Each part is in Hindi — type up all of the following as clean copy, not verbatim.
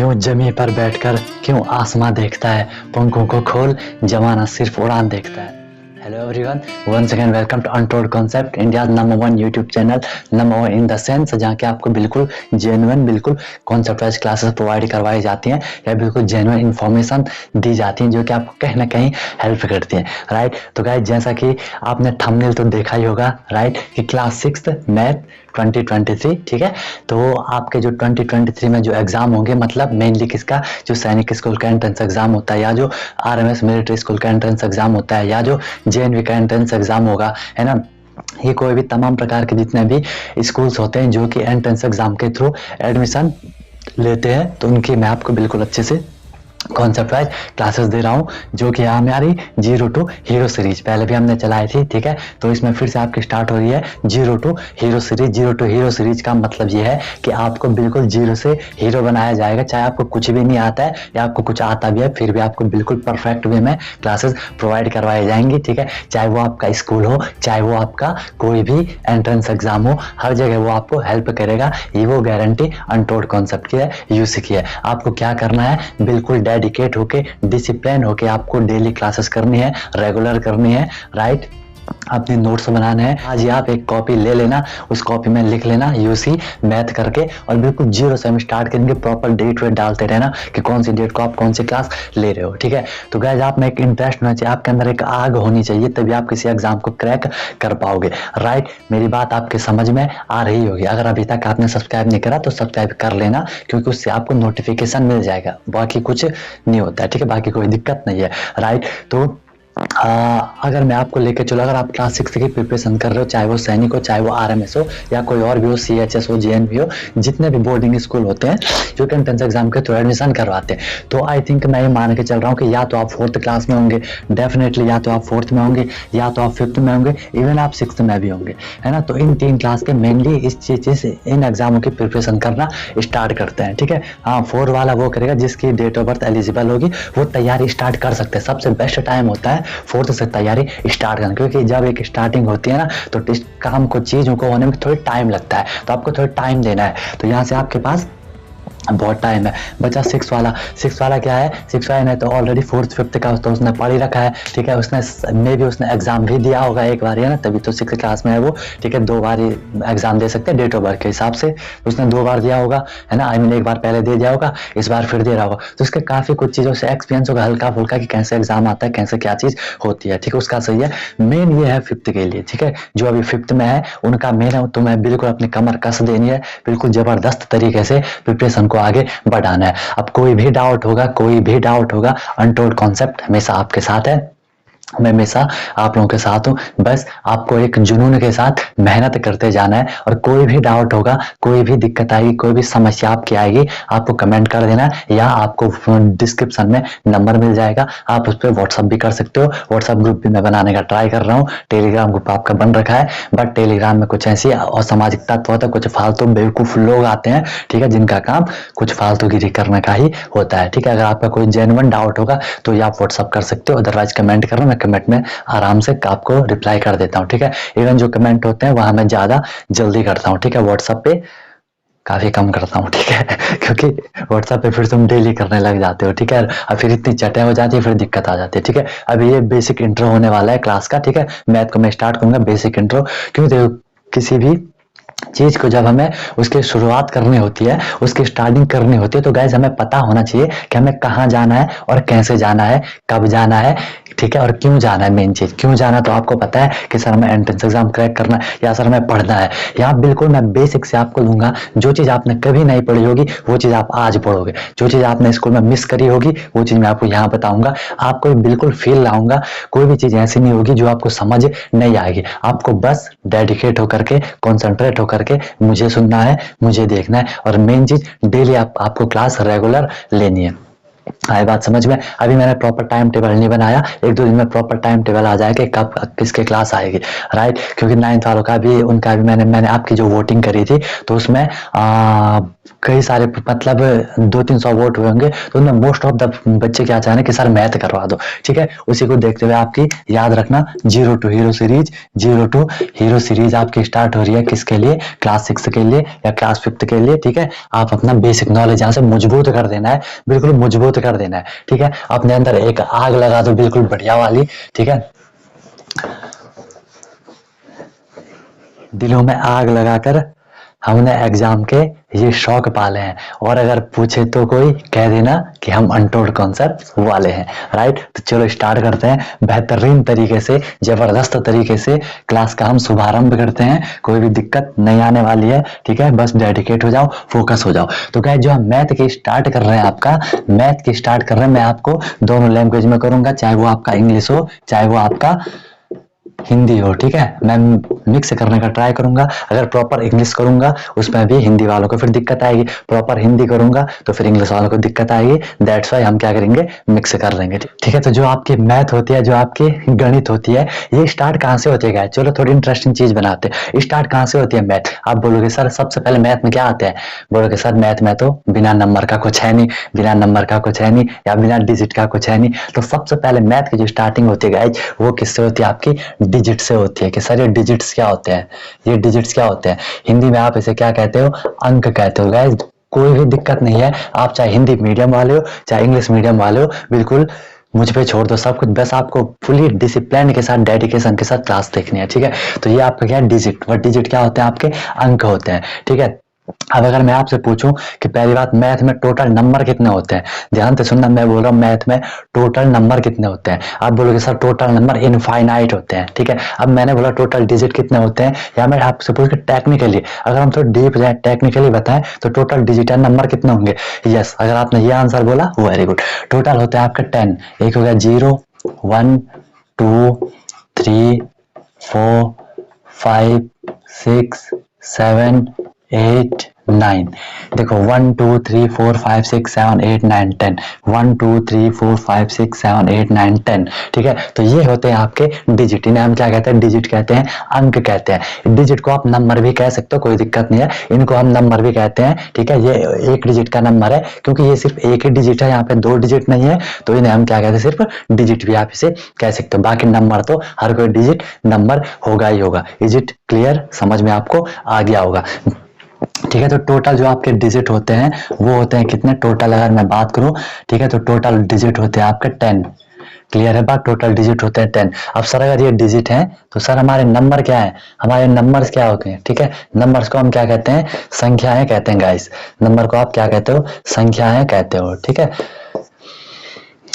क्यों जमी पर बैठकर क्यों आसमां देखता है, पंखों को खोल जमाना सिर्फ उड़ान देखता है। Hello everyone, once again welcome to untold concept, India number 1 YouTube channel, number 1 in the sense, जहाँ के आपको बिल्कुल जेन्युइन बिल्कुल कॉन्सेप्ट वाइज क्लासेस प्रोवाइड करवाई जाती हैं या बिल्कुल जेन्युइन इन्फॉर्मेशन दी जाती हैं जो कि आपको कहीं ना कहीं हेल्प करती हैं। राइट, तो गाइस जैसा कि आपने थंबनेल तो देखा ही होगा, राइट, कि क्लास 6 मैथ 2023, ठीक है। तो आपके जो 2023 में जो एग्जाम होंगे, मतलब मेनली किसका, जो सैनिक स्कूल का एंट्रेंस एग्जाम होता है या जो आरएमएस मिलिट्री स्कूल का एंट्रेंस एग्जाम होता है या जो जेएनवी का एंट्रेंस एग्जाम होगा, है ना, ये कोई भी तमाम प्रकार के जितने भी स्कूल्स होते हैं जो कि एंट्रेंस एग्जाम के थ्रू एडमिशन लेते हैं, तो उनकी मैं आपको बिल्कुल अच्छे से कॉन्सेप्ट वाइज क्लासेस दे रहा हूँ, जो कि हमारी 0 to हीरो सीरीज पहले भी हमने चलाई थी, ठीक है। तो इसमें फिर से आपकी स्टार्ट हो रही है 0 to hero series. 0 to hero series का मतलब ये है कि आपको बिल्कुल जीरो से हीरो बनाया जाएगा, चाहे आपको कुछ भी नहीं आता है या आपको कुछ आता भी है, फिर भी आपको बिल्कुल परफेक्ट वे में क्लासेस प्रोवाइड करवाई जाएंगी, ठीक है। चाहे वो आपका स्कूल हो, चाहे वो आपका कोई भी एंट्रेंस एग्जाम हो, हर जगह वो आपको हेल्प करेगा। ये वो गारंटी अनटोल्ड कॉन्सेप्ट की है, यूसी की है। आपको क्या करना है, बिल्कुल डेडिकेट होके, डिसिप्लिन होके आपको डेली क्लासेस करनी है, रेगुलर करनी है, राइट। अपने नोट्स बनाने हैं। आज ही आप एक कॉपी ले लेना, उस कॉपी में लिख लेना यूसी मैथ करके, और बिल्कुल जीरो से हम स्टार्ट करेंगे। प्रॉपर डेट वेट डालते रहना कि कौन सी डेट को आप कौन सी क्लास ले रहे हो, ठीक है। तो गाइस आप में एक इंटरेस्ट होना चाहिए, आपके अंदर एक आग होनी चाहिए, तभी आप किसी एग्जाम को क्रैक कर पाओगे, राइट। मेरी बात आपके समझ में आ रही होगी। अगर अभी तक आपने सब्सक्राइब नहीं करा तो सब्सक्राइब कर लेना, क्योंकि उससे आपको नोटिफिकेशन मिल जाएगा, बाकी कुछ नहीं होता है, ठीक है, बाकी कोई दिक्कत नहीं है, राइट। तो अगर मैं आपको लेके चलो, अगर आप क्लास 6 की प्रिपरेशन कर रहे हो, चाहे वो सैनिक हो, चाहे वो आरएमएस हो या कोई और भी हो, सीएचएस हो, जेएनवी हो, जितने भी बोर्डिंग स्कूल होते हैं जो कि एंट्रेंस एग्जाम के थ्रू एडमिशन करवाते हैं, तो आई थिंक मैं ये मान के चल रहा हूँ कि या तो आप 4th क्लास में होंगे डेफिनेटली, या तो आप 4th में होंगे, या तो आप 5th में होंगे, इवन आप 6th में भी होंगे, है ना। तो इन 3 क्लास के मेनली इस चीज से इन एग्जामों की प्रिपरेशन करना स्टार्ट करते हैं, ठीक है। हाँ, 4 वाला वो करेगा जिसकी डेट ऑफ बर्थ एलिजिबल होगी, वो तैयारी स्टार्ट कर सकते हैं। सबसे बेस्ट टाइम होता है 4th से तैयारी स्टार्ट करना, क्योंकि जब एक स्टार्टिंग होती है ना, तो काम को, चीजों को होने में थोड़ी टाइम लगता है, तो आपको थोड़ा टाइम देना है। तो यहाँ से आपके पास बहुत टाइम है। बचा 6 वाला क्या है, 6 वाला ने तो ऑलरेडी 4th 5th का तो उसने पढ़ ही रखा है, ठीक है। उसने मे भी उसने एग्जाम भी दिया होगा एक बार, है ना, तभी तो 6th क्लास में है वो, ठीक है। 2 बार एग्जाम दे सकते हैं डेट ऑफ बर्थ के हिसाब से, उसने 2 बार दिया होगा, है ना। आई मीन एक बार पहले दे दिया होगा, इस बार फिर दे रहा होगा, तो उसके काफी कुछ चीजों से एक्सपीरियंस होगा हल्का फुल्का कि कैसे एग्जाम आता है, कैसे क्या चीज होती है, ठीक है। उसका सही है। मेन ये है 5th के लिए, ठीक है, जो अभी 5th में है उनका मेन है, तो मैं बिल्कुल अपनी कमर कस देनी है, बिल्कुल जबरदस्त तरीके से प्रिपरेशन को आगे बढ़ाना है। अब कोई भी डाउट होगा, अनटोल्ड कॉन्सेप्ट हमेशा आपके साथ है, मैं हमेशा आप लोगों के साथ हूँ। बस आपको एक जुनून के साथ मेहनत करते जाना है, और कोई भी डाउट होगा, कोई भी दिक्कत आएगी, कोई भी समस्या आपकी आएगी, आपको कमेंट कर देना, या आपको डिस्क्रिप्शन में नंबर मिल जाएगा, आप उस पर व्हाट्सअप भी कर सकते हो। व्हाट्सअप ग्रुप भी मैं बनाने का ट्राई कर रहा हूँ, टेलीग्राम ग्रुप आपका बन रखा है, बट टेलीग्राम में कुछ ऐसी असामाजिक तत्व होता है, कुछ फालतू बेवकूफ लोग आते हैं, ठीक है, जिनका काम कुछ फालतूगिरी करने का ही होता है, ठीक है। अगर आपका कोई जेन्युइन डाउट होगा तो ये आप व्हाट्सअप कर सकते हो, अदरवाइज कमेंट करना, कमेंट में आराम से आपको रिप्लाई कर देता हूँ, ठीक है। इवन जो कमेंट होते हैं वहां मैं ज्यादा जल्दी करता हूँ, ठीक है। व्हाट्सएप पे काफी कम करता हूँ, ठीक है, क्योंकि व्हाट्सएप पे फिर तुम डेली करने लग जाते हो, ठीक है, और फिर इतनी चटें हो जाती है, फिर दिक्कत आ जाती है, ठीक है। अभी ये बेसिक इंट्रो होने वाला है क्लास का, ठीक है। मैथ को मैं स्टार्ट करूंगा बेसिक इंट्रो, क्योंकि देखो किसी भी चीज को जब हमें उसकी शुरुआत करनी होती है, उसकी स्टार्टिंग करनी होती है, तो गाइस हमें पता होना चाहिए कि हमें कहाँ जाना है और कैसे जाना है, कब जाना है, ठीक है, और क्यों जाना है। मेन चीज क्यों जाना, तो आपको पता है कि सर हमें एंट्रेंस एग्जाम क्रैक करना है या सर हमें पढ़ना है। यहाँ बिल्कुल मैं बेसिक से आपको दूंगा, जो चीज आपने कभी नहीं पढ़ी होगी वो चीज आप आज पढ़ोगे, जो चीज आपने स्कूल में मिस करी होगी वो चीज मैं आपको यहाँ बताऊंगा, आपको बिल्कुल फील लाऊंगा। कोई भी चीज ऐसी नहीं होगी जो आपको समझ नहीं आएगी, आपको बस डेडिकेट होकर के, कॉन्सेंट्रेट होकर के मुझे सुनना है, मुझे देखना है, और मेन चीज डेली आपको क्लास रेगुलर लेनी है। आए बात समझ में। अभी मैंने प्रॉपर टाइम टेबल नहीं बनाया, 1-2 दिन में प्रॉपर टाइम टेबल आ जाए कि कब किसके क्लास आएगी, राइट। क्योंकि 9th वालों का भी, उनका भी मैंने आपकी जो वोटिंग करी थी तो उसमें कई सारे मतलब 200-300 वोट हुए होंगे, तो उनमें मोस्ट ऑफ द बच्चे क्या चाह रहे हैं कि सर मैथ करवा दो, ठीक है। उसी को देखते हुए आपकी याद रखना जीरो टू हीरो सीरीज आपकी स्टार्ट हो रही है किसके लिए, क्लास 6 के लिए या क्लास 5th के लिए, ठीक है। आप अपना बेसिक नॉलेज यहाँ से मजबूत कर देना है, बिल्कुल मजबूत कर देना है, ठीक है। अपने अंदर एक आग लगा दो बिल्कुल बढ़िया वाली, ठीक है। दिलों में आग लगाकर हमने एग्जाम के ये शौक पाले हैं, और अगर पूछे तो कोई कह देना कि हम अनटोल्ड कॉन्सेप्ट वाले हैं, राइट। तो चलो स्टार्ट करते हैं बेहतरीन तरीके से, जबरदस्त तरीके से क्लास का हम शुभारंभ करते हैं। कोई भी दिक्कत नहीं आने वाली है, ठीक है। बस डेडिकेट हो जाओ, फोकस हो जाओ। तो गाइस जो हम मैथ की स्टार्ट कर रहे हैं, आपका मैथ की स्टार्ट कर रहे हैं, मैं आपको दोनों लैंग्वेज में करूंगा, चाहे वो आपका इंग्लिश हो चाहे वो आपका हिंदी हो, ठीक है। मैं मिक्स करने का ट्राई करूंगा। अगर प्रॉपर इंग्लिश करूंगा उसमें भी हिंदी वालों को फिर दिक्कत आएगी, प्रॉपर हिंदी करूंगा तो फिर इंग्लिश वालों को दिक्कत आएगी। दैट्स वाई हम क्या करेंगे, मिक्स कर लेंगे, ठीक है। तो जो आपकी मैथ होती है, जो आपकी गणित होती है, ये स्टार्ट कहाँ से होती है गाइस? चलो थोड़ी इंटरेस्टिंग चीज बनाते हैं। स्टार्ट कहाँ से होती है मैथ? आप बोलोगे सर सबसे पहले मैथ में क्या आता है? बोलोगे सर मैथ में तो बिना नंबर का कुछ है नहीं, बिना नंबर का कुछ है नहीं, या बिना डिजिट का कुछ है नहीं। तो सबसे पहले मैथ की जो स्टार्टिंग होती है गाइस, वो किससे होती है? आपकी डिजिट से होती है। कि सर ये डिजिट्स क्या होते हैं, ये डिजिट्स क्या होते हैं? हिंदी में आप इसे क्या कहते हो? अंक कहते हो गाइस। कोई भी दिक्कत नहीं है, आप चाहे हिंदी मीडियम वाले हो चाहे इंग्लिश मीडियम वाले हो, बिल्कुल मुझ पे छोड़ दो सब कुछ, बस आपको फुली डिसिप्लिन के साथ, डेडिकेशन के साथ क्लास देखनी है, ठीक है। तो ये आपका क्या है? डिजिट। वह डिजिट क्या होते हैं? आपके अंक होते हैं, ठीक है। अब अगर मैं आपसे पूछूं कि पहली बात मैथ में टोटल नंबर कितने होते हैं, ध्यान से सुनना, मैं बोल रहा हूँ मैथ में टोटल नंबर कितने होते हैं। आप बोलोगे सर टोटल नंबर इनफाइनाइट होते हैं, ठीक है। अब मैंने बोला टोटल डिजिट कितने होते हैं, या मैं आपसे पूछ के टेक्निकली, अगर हम थोड़ा डीप जाए टेक्निकली बताएं तो टोटल डिजिटल नंबर कितने होंगे? यस, अगर आपने ये आंसर बोला वेरी गुड। टोटल होते हैं आपके 10। एक हो गया 0 1 2 3 4 5 6 7 8 9। देखो 1 2 3 4 5 6 7 8 9 10, 1 2 3 4 5 6 7 8 9 10, ठीक है। तो ये होते हैं आपके डिजिट। इन्हें हम क्या कहते हैं? डिजिट कहते हैं, अंक कहते हैं। डिजिट को आप नंबर भी कह सकते हो, कोई दिक्कत नहीं है, इनको हम नंबर भी कहते हैं, ठीक है। ये एक डिजिट का नंबर है, क्योंकि ये सिर्फ एक ही डिजिट है, यहाँ पे 2 डिजिट नहीं है, तो इन्हें हम क्या कहते हैं? सिर्फ डिजिट भी आप इसे कह सकते हो। बाकी नंबर तो हर कोई डिजिट नंबर होगा ही होगा। Is it clear? समझ में आपको आ गया होगा, ठीक है। तो टोटल जो आपके डिजिट होते हैं वो होते हैं कितने? टोटल अगर मैं बात करूं, ठीक है, तो टोटल डिजिट होते हैं आपके 10। क्लियर है बात? टोटल डिजिट होते हैं 10। अब सर अगर ये डिजिट हैं तो सर हमारे नंबर क्या है? हमारे नंबर्स क्या होते हैं? ठीक है, नंबर्स को हम क्या कहते हैं? संख्याएं कहते हैं गाइस। नंबर को आप क्या कहते हो? संख्याएं कहते हो, ठीक है।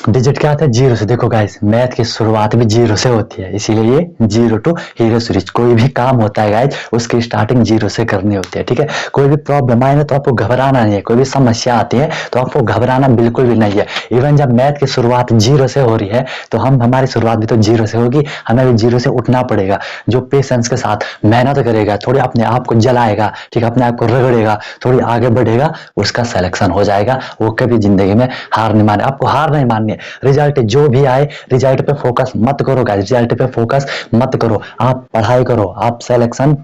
डिजिट क्या होता है? 0 से। देखो गाइस मैथ की शुरुआत भी 0 से होती है, इसीलिए ये 0 टू हीरो सीरीज। कोई भी काम होता है गाइस उसकी स्टार्टिंग 0 से करनी होती है, ठीक है। कोई भी प्रॉब्लम आए ना तो आपको घबराना नहीं है, कोई भी समस्या आती है तो आपको घबराना बिल्कुल भी नहीं है। इवन जब मैथ की शुरुआत 0 से हो रही है तो हमारी शुरुआत भी तो 0 से होगी, हमें भी 0 से उठना पड़ेगा। जो पेशेंस के साथ मेहनत करेगा, थोड़ी अपने आप को जलाएगा, ठीक है, अपने आप को रगड़ेगा, थोड़ी आगे बढ़ेगा, उसका सिलेक्शन हो जाएगा। वो कभी जिंदगी में हार नहीं माने, आपको हार नहीं माननी है। रिजल्ट जो भी आए, रिजल्ट पे फोकस मत करो गाइस, रिजल्ट पे फोकस मत करो। आप पढ़ाई करो, आप सिलेक्शन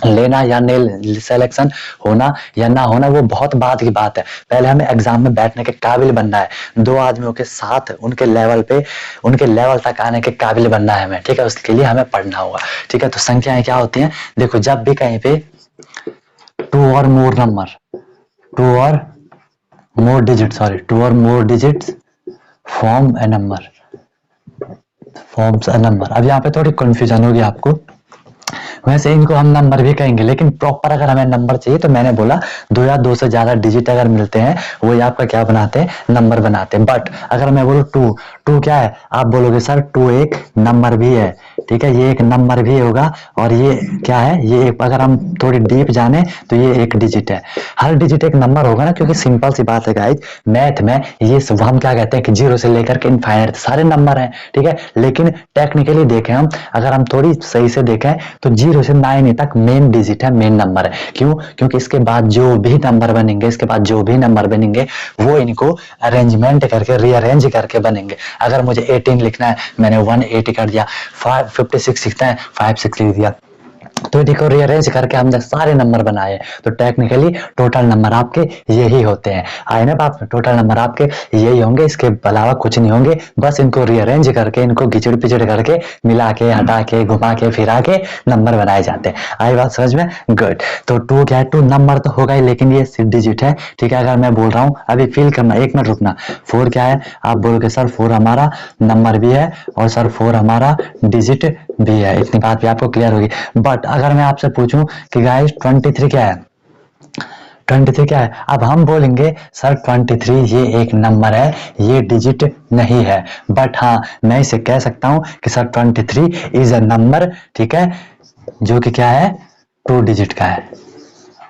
लेना या नहीं, सिलेक्शन होना या ना होना वो बहुत बात की बात है। पहले हमें एग्जाम में बैठने के काबिल बनना है, 2 आदमियों के साथ उनके लेवल पे, उनके लेवल तक आने के काबिल बनना है हमें, ठीक है। उसके लिए हमें पढ़ना होगा, ठीक है। तो संख्याएं क्या होती हैं? देखो जब भी कहीं पे 2 और मोर नंबर, 2 और मोर डिजिट, सॉरी 2 और मोर digits form A number, forms a number. अब यहाँ पे थोड़ी कंफ्यूजन होगी आपको, वैसे इनको हम नंबर भी कहेंगे, लेकिन प्रॉपर अगर हमें नंबर चाहिए तो मैंने बोला 2 या 2 से ज्यादा डिजिट अगर मिलते हैं वो आपका क्या बनाते हैं? नंबर बनाते हैं। बट अगर मैं बोलूँ 2 क्या है? आप बोलोगे सर 2 एक नंबर भी है, ठीक है, ये एक नंबर भी होगा। और ये क्या है? ये अगर हम थोड़ी डीप जाने तो ये एक डिजिट है। हर डिजिट एक नंबर होगा ना, क्योंकि सिंपल सी बात है गाइस, मैथ में ये हम क्या कहते हैं कि 0 से लेकर के इनफाइनाइट सारे नंबर हैं, ठीक है। लेकिन टेक्निकली देखें हम, अगर हम थोड़ी सही से देखें तो 0 से 9 तक मेन डिजिट है, मेन नंबर है। क्यों? क्योंकि इसके बाद जो भी नंबर बनेंगे, इसके बाद जो भी नंबर बनेंगे वो इनको अरेंजमेंट करके, रीअरेंज करके बनेंगे। अगर मुझे 18 लिखना है, मैंने 1 8 कर दिया। 56 लिखना है, 5 6 लिख दिया। तो इनको रीअरेंज करके हमने सारे नंबर बनाए। तो टेक्निकली टोटल नंबर आपके यही होते हैं। आए ना बात में, टोटल नंबर आपके यही होंगे, इसके अलावा कुछ नहीं होंगे। बस इनको रीअरेंज करके, इनको घिचड़ पिचड़ करके, मिला के, हटा के, घुमा के, फिरा के नंबर बनाए जाते हैं। आई बात समझ में? गुड। तो 2 क्या है? 2 नंबर तो होगा ही, लेकिन ये 6 डिजिट है। ठीक है, अगर मैं बोल रहा हूँ, अभी फील करना, 1 मिनट रुकना। 4 क्या है? आप बोलोगे सर 4 हमारा नंबर भी है और सर 4 हमारा डिजिट भी है। इतनी बात भी आपको क्लियर होगी। बट अगर मैं आपसे पूछूं कि गाइस 23 क्या है? 23 क्या है? अब हम बोलेंगे सर 23 ये एक नंबर है, ये डिजिट नहीं है। बट हाँ, मैं इसे कह सकता हूं कि सर 23 इज अ नंबर, ठीक है, जो कि क्या है? 2 डिजिट का है।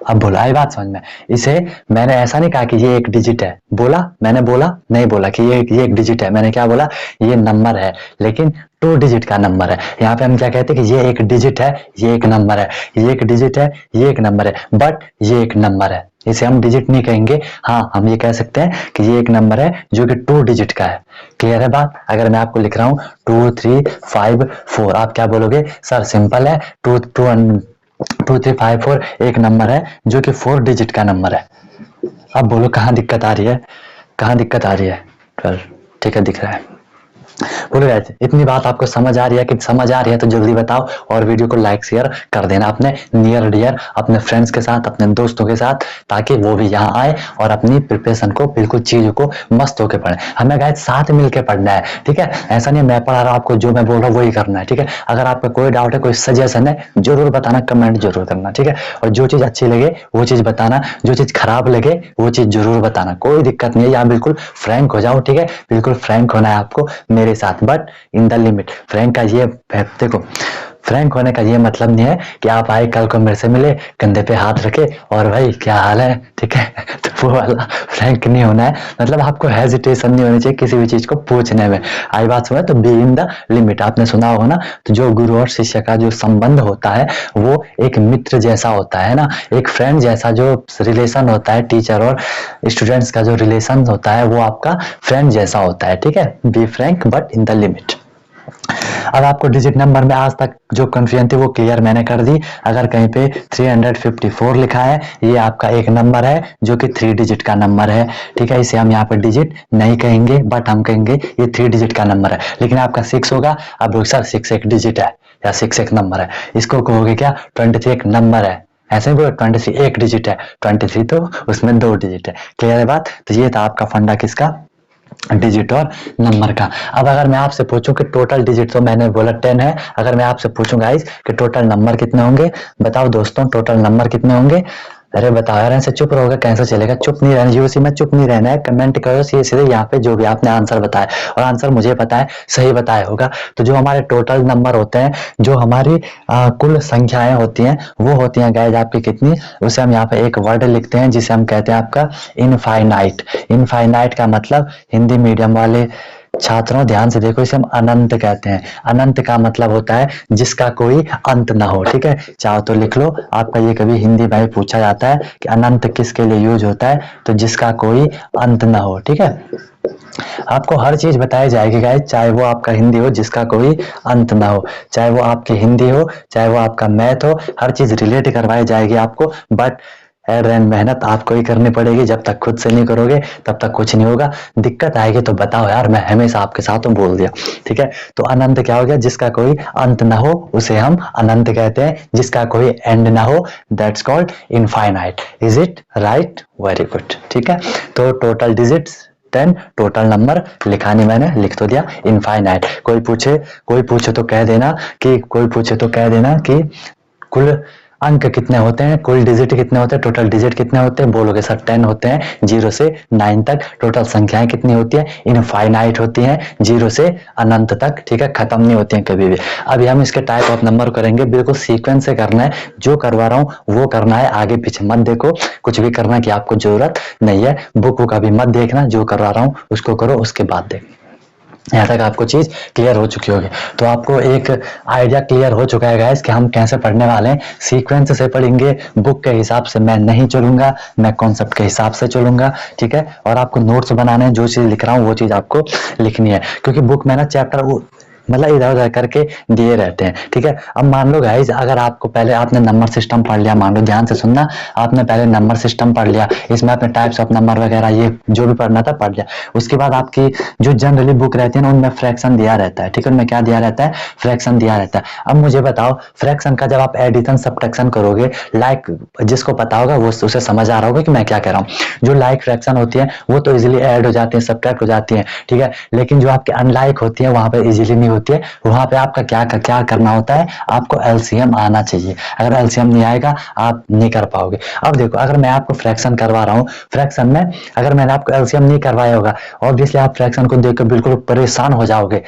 अब बोला, आई बात समझ में? इसे मैंने ऐसा नहीं कहा कि ये एक डिजिट है, बोला मैंने, बोला नहीं बोला कि ये एक डिजिट है। मैंने क्या बोला? ये नंबर है, लेकिन 2 डिजिट का नंबर है। यहाँ पे हम क्या कहते हैं कि ये एक डिजिट है, ये एक नंबर है, ये एक डिजिट है, ये एक नंबर है, बट ये एक नंबर है। इसे हम डिजिट नहीं कहेंगे। हाँ, हम ये कह सकते हैं कि ये एक नंबर है जो कि 2 डिजिट का है। क्लियर है बात? अगर मैं आपको लिख रहा हूँ 2 3 5 4, आप क्या बोलोगे? सर सिंपल है, 2 3 5 4 एक नंबर है जो कि 4 डिजिट का नंबर है। अब बोलो कहाँ दिक्कत आ रही है? कहाँ दिक्कत आ रही है? 12, ठीक है, दिख रहा है। बोलो गाइस, इतनी बात आपको समझ आ रही है? कि समझ आ रही है तो जल्दी बताओ, और वीडियो को लाइक शेयर कर देना अपने नियर डियर, अपने फ्रेंड्स के साथ, अपने दोस्तों के साथ, ताकि वो भी यहाँ आए और अपनी प्रिपरेशन को, बिल्कुल चीजों को मस्त होकर पढ़े। हमें गाइस साथ मिलकर पढ़ना है, ठीक है? ऐसा नहीं मैं पढ़ा रहा हूँ, आपको जो मैं बोल रहा हूँ वही करना है, ठीक है? अगर आपका कोई डाउट है, कोई सजेशन है, जरूर बताना, कमेंट जरूर करना, ठीक है? और जो चीज अच्छी लगे वो चीज बताना, जो चीज खराब लगे वो चीज जरूर बताना। कोई दिक्कत नहीं है, यहाँ बिल्कुल फ्रैंक हो जाओ, ठीक है? बिल्कुल फ्रैंक होना है आपको मेरे साथ, but in the limit. Frank का ये देखो, फ्रैंक होने का ये मतलब नहीं है कि आप आए कल को मेरे से मिले, कंधे पे हाथ रखे और भाई क्या हाल है, ठीक है? तो वो वाला फ्रैंक नहीं होना है। मतलब आपको हेजिटेशन नहीं होनी चाहिए किसी भी चीज को पूछने में। आई बात सुना? तो बी इन द लिमिट, आपने सुना होगा ना? तो जो गुरु और शिष्य का जो संबंध होता है वो एक मित्र जैसा होता है ना, एक फ्रेंड जैसा जो रिलेशन होता है, टीचर और स्टूडेंट्स का जो रिलेशन होता है वो आपका फ्रेंड जैसा होता है, ठीक है? Be frank but in the limit. अब आपको डिजिट नंबर में आज तक जो कंफ्यूजन थी वो क्लियर मैंने कर दी। अगर कहीं पे 354 लिखा है, ये आपका एक नंबर है जो कि 3 डिजिट का नंबर है, ठीक है? इसे हम यहाँ पे डिजिट नहीं कहेंगे, बट हम कहेंगे ये 3 डिजिट का नंबर है। लेकिन आपका 6 होगा, अब सर 6 एक डिजिट है या 6 एक नंबर है, इसको कहोगे क्या? 23 एक नंबर है, ऐसे ही बोलो 23 एक डिजिट है, 23 तो उसमें 2 डिजिट है। क्लियर है बात? तो ये था आपका फंडा किसका? डिजिट और नंबर का। अब अगर मैं आपसे पूछूं कि टोटल डिजिट, तो मैंने बोला 10 है। अगर मैं आपसे पूछूं गाइस कि टोटल नंबर कितने होंगे, बताओ दोस्तों टोटल नंबर कितने होंगे? अरे बताओ यार, ऐसे चुप रहोगे कैसे चलेगा? चुप नहीं रहना, यूसी में चुप नहीं रहना है, कमेंट करो सीधे यहाँ पे जो भी आपने आंसर बताया, और आंसर मुझे पता है सही बताया होगा। तो जो हमारे टोटल नंबर होते हैं, जो हमारी कुल संख्याएं होती हैं, वो होती हैं गाइस आपकी कितनी? उसे हम यहाँ पे एक वर्ड लिखते हैं जिसे हम कहते हैं आपका इनफाइनाइट। इनफाइनाइट का मतलब, हिंदी मीडियम वाले छात्रों ध्यान से देखो, इसे हम अनंत कहते हैं। अनंत का मतलब होता है जिसका कोई अंत ना हो, ठीक है? चाहो तो लिख लो, आपका ये कभी हिंदी में पूछा जाता है कि अनंत किसके लिए यूज होता है, तो जिसका कोई अंत ना हो, ठीक है? आपको हर चीज बताई जाएगी गाइस, चाहे वो आपका हिंदी हो जिसका कोई अंत ना हो, चाहे वो आपकी हिंदी हो, चाहे वो आपका मैथ हो, हर चीज रिलेट करवाई जाएगी आपको। बट एड एंड मेहनत आपको ही करनी पड़ेगी, जब तक खुद से नहीं करोगे तब तक कुछ नहीं होगा। दिक्कत आएगी तो बताओ यार, मैं हमेशा आपके साथ हूँ, बोल दिया, ठीक है? तो अनंत क्या हो गया? जिसका कोई अंत ना हो उसे हम अनंत कहते हैं, जिसका कोई एंड ना हो that's called infinite. Is it right? Very good, ठीक है? तो टोटल डिजिट्स 10, टोटल नंबर लिखा नहीं मैंने, लिख तो दिया इनफाइनाइट। कोई पूछे तो कह देना कि कुल अंक कितने होते हैं, कुल डिजिट कितने होते हैं, टोटल डिजिट कितने होते हैं? बोलोगे सर 10 होते हैं 0 से 9 तक। टोटल संख्याएं कितनी होती है? इनफाइनाइट होती हैं, 0 से अनंत तक, ठीक है? खत्म नहीं होती हैं कभी भी। अभी हम इसके टाइप ऑफ नंबर करेंगे, बिल्कुल सीक्वेंस से करना है, जो करवा रहा हूँ वो करना है, आगे पीछे मत देखो, कुछ भी करना की आपको जरूरत नहीं है। बुक का भी मत देखना, जो करवा रहा हूँ उसको करो, उसके बाद देखना। यहाँ तक आपको चीज क्लियर हो चुकी होगी। तो आपको एक आइडिया क्लियर हो चुका है गाइस कि हम कैसे पढ़ने वाले हैं। सीक्वेंस से पढ़ेंगे, बुक के हिसाब से मैं नहीं चलूंगा, मैं कॉन्सेप्ट के हिसाब से चलूंगा, ठीक है? और आपको नोट्स बनाने हैं, जो चीज लिख रहा हूँ वो चीज आपको लिखनी है, क्योंकि बुक में ना चैप्टर मतलब इधर उधर करके दिए रहते हैं, ठीक है। अब मान लो गाइज, अगर आपको पहले आपने नंबर सिस्टम पढ़ लिया, मान लो ध्यान से सुनना, आपने पहले नंबर सिस्टम पढ़ लिया, इसमें आपने टाइप्स ऑफ नंबर वगैरह ये जो भी पढ़ना था पढ़ लिया। उसके बाद आपकी जो जनरली बुक रहती है ना, उनमें फ्रैक्शन दिया रहता है, ठीक है, उनमें क्या दिया रहता है, फ्रैक्शन दिया रहता है। अब मुझे बताओ, फ्रैक्शन का जब आप एडिशन सब्ट्रैक्शन करोगे, लाइक जिसको पता होगा वो उसे समझ आ रहा होगा कि मैं क्या कह रहा हूँ। जो लाइक फ्रैक्शन होती है वो तो इजिली ऐड हो जाती है, सब्ट्रैक्ट हो जाती है, ठीक है, लेकिन जो आपके अनलाइक होती है वहां पे इजीली नहीं होती है। वहां पे आपका क्या करना होता है, आपको एलसीएम आना चाहिए। अगर एलसीएम नहीं आएगा आप नहीं कर पाओगे। अब देखो, अगर मैं आपको फ्रैक्शन करवा रहा हूँ, फ्रैक्शन में अगर मैंने आपको एलसीएम नहीं करवाया होगा, ऑब्वियसली आप फ्रैक्शन को देखकर बिल्कुल परेशान हो जाओगे,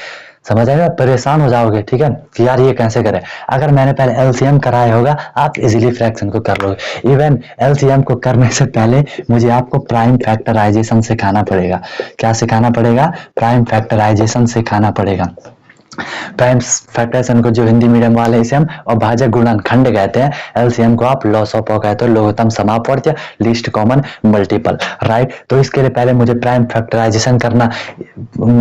समझ आएगा, परेशान हो जाओगे, ठीक है, कि यार ये कैसे करें। अगर मैंने पहले एलसीएम कराया होगा, आप इजीली फ्रैक्शन को कर लोगे। इवन एलसीएम को करने से पहले मुझे आपको प्राइम फैक्टराइजेशन सिखाना पड़ेगा। क्या सिखाना पड़ेगा? प्राइम फैक्टराइजेशन सिखाना पड़ेगा। प्राइम फैक्टराइजेशन को जो हिंदी मीडियम वाले इसे हम अभाज्य गुणनखंड कहते हैं, एलसीएम को आप लॉस ऑफ कहते हो, लघुत्तम समापवर्त या लीस्ट कॉमन मल्टीपल, राइट। तो इसके लिए पहले मुझे प्राइम फैक्टराइजेशन करना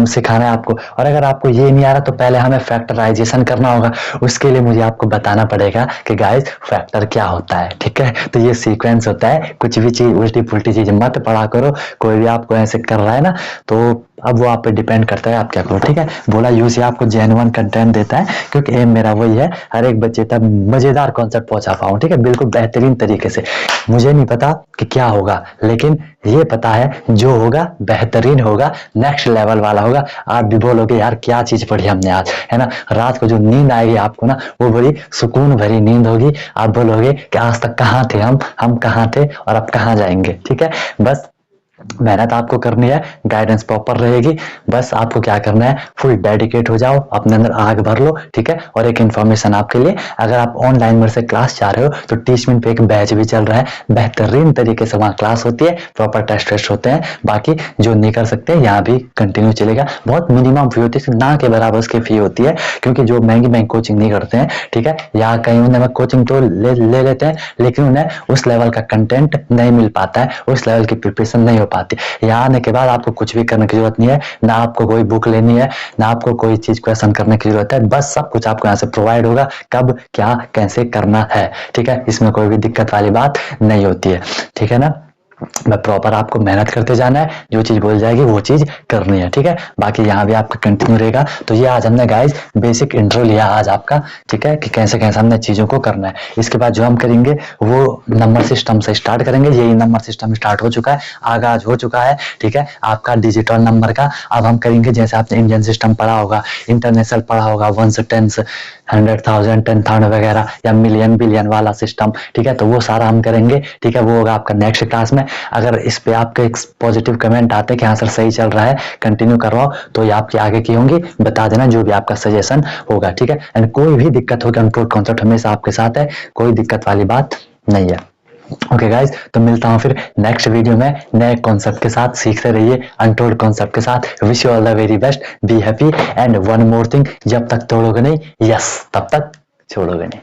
सिखाना है आपको। और अगर आपको ये नहीं आ रहा तो पहले हमें फैक्टराइजेशन करना होगा। उसके लिए मुझे आपको बताना पड़ेगा कि गाइस फैक्टर क्या होता है, ठीक है। तो ये सीक्वेंस होता है, कुछ भी चीज उल्टी पुल्टी चीज मत पढ़ा करो। कोई भी आपको ऐसे कर रहा है ना, तो अब वो आप पे डिपेंड करता है आप क्या करो, ठीक है। बोला यूसी आपको जेन्युइन कंटेंट देता है, क्योंकि एम मेरा वही है, हर एक बच्चे तक मजेदार कॉन्सेप्ट पहुंचा पाऊं, ठीक है, बिल्कुल बेहतरीन तरीके से। मुझे नहीं पता कि क्या होगा, लेकिन ये पता है जो होगा बेहतरीन होगा, नेक्स्ट लेवल वाला होगा। आप भी बोलोगे यार क्या चीज पढ़ी हमने आज, है ना। रात को जो नींद आएगी आपको ना, वो बड़ी सुकून भरी नींद होगी। आप बोलोगे कि आज तक कहाँ थे हम कहाँ थे और अब कहाँ जाएंगे, ठीक है। बस मेहनत आपको करनी है, गाइडेंस प्रॉपर रहेगी, बस आपको क्या करना है, फुल डेडिकेट हो जाओ, अपने अंदर आग भर लो, ठीक है। और एक इन्फॉर्मेशन आपके लिए, अगर आप ऑनलाइन मेरे से क्लास चाह रहे हो तो टीचमेंट पे एक बैच भी चल रहा है, बेहतरीन तरीके से वहाँ क्लास होती है, प्रॉपर टेस्ट होते हैं। बाकी जो नहीं कर सकते यहाँ भी कंटिन्यू चलेगा, बहुत मिनिमम फी होती है, ना के बराबर उसकी फी होती है, क्योंकि जो महंगी कोचिंग नहीं करते हैं, ठीक है, या कहीं उन्हें कोचिंग तो ले लेते हैं, लेकिन उन्हें उस लेवल का कंटेंट नहीं मिल पाता है, उस लेवल की प्रिपरेशन नहीं हो पाती। यहाँ आने के बाद आपको कुछ भी करने की जरूरत नहीं है, ना आपको कोई बुक लेनी है, ना आपको कोई चीज क्वेश्चन करने की जरूरत है, बस सब कुछ आपको यहाँ से प्रोवाइड होगा, कब क्या कैसे करना है, ठीक है। इसमें कोई भी दिक्कत वाली बात नहीं होती है, ठीक है ना। मैं प्रॉपर आपको मेहनत करते जाना है, जो चीज बोल जाएगी वो चीज करनी है, ठीक है। बाकी यहाँ भी आपका कंटिन्यू रहेगा। तो ये आज हमने गाइज बेसिक इंट्रो लिया आज आपका, ठीक है, कि कैसे कैसे हमने चीजों को करना है। इसके बाद जो हम करेंगे वो नंबर सिस्टम से स्टार्ट करेंगे। यही नंबर सिस्टम स्टार्ट हो चुका है, आगाज हो चुका है, ठीक है, आपका डिजिटल नंबर का। अब हम करेंगे जैसे आपने इंडियन सिस्टम पढ़ा होगा, इंटरनेशनल पढ़ा होगा, 1 से 10, 100,000, 10,000 वगैरह, या मिलियन बिलियन वाला सिस्टम, ठीक है। तो वो सारा हम करेंगे, ठीक है, वो होगा आपका नेक्स्ट क्लास में। अगर इस पे आपके एक पॉजिटिव कमेंट आते हैं कि हाँ सर सही चल रहा है, कंटिन्यू करवाओ, तो ये आपकी आगे की होंगी, बता देना जो भी आपका सजेशन होगा, ठीक है। एंड कोई भी दिक्कत हो, कंट्रोल कॉन्सेप्ट हमेशा आपके साथ है, कोई दिक्कत वाली बात नहीं है। ओके गाइज, तो मिलता हूँ फिर नेक्स्ट वीडियो में नए कॉन्सेप्ट के साथ। सीखते रहिए अनटोल्ड कॉन्सेप्ट के साथ। Wish you all the very best, be happy, and one more thing, जब तक तोड़ोगे नहीं, यस तब तक छोड़ोगे नहीं।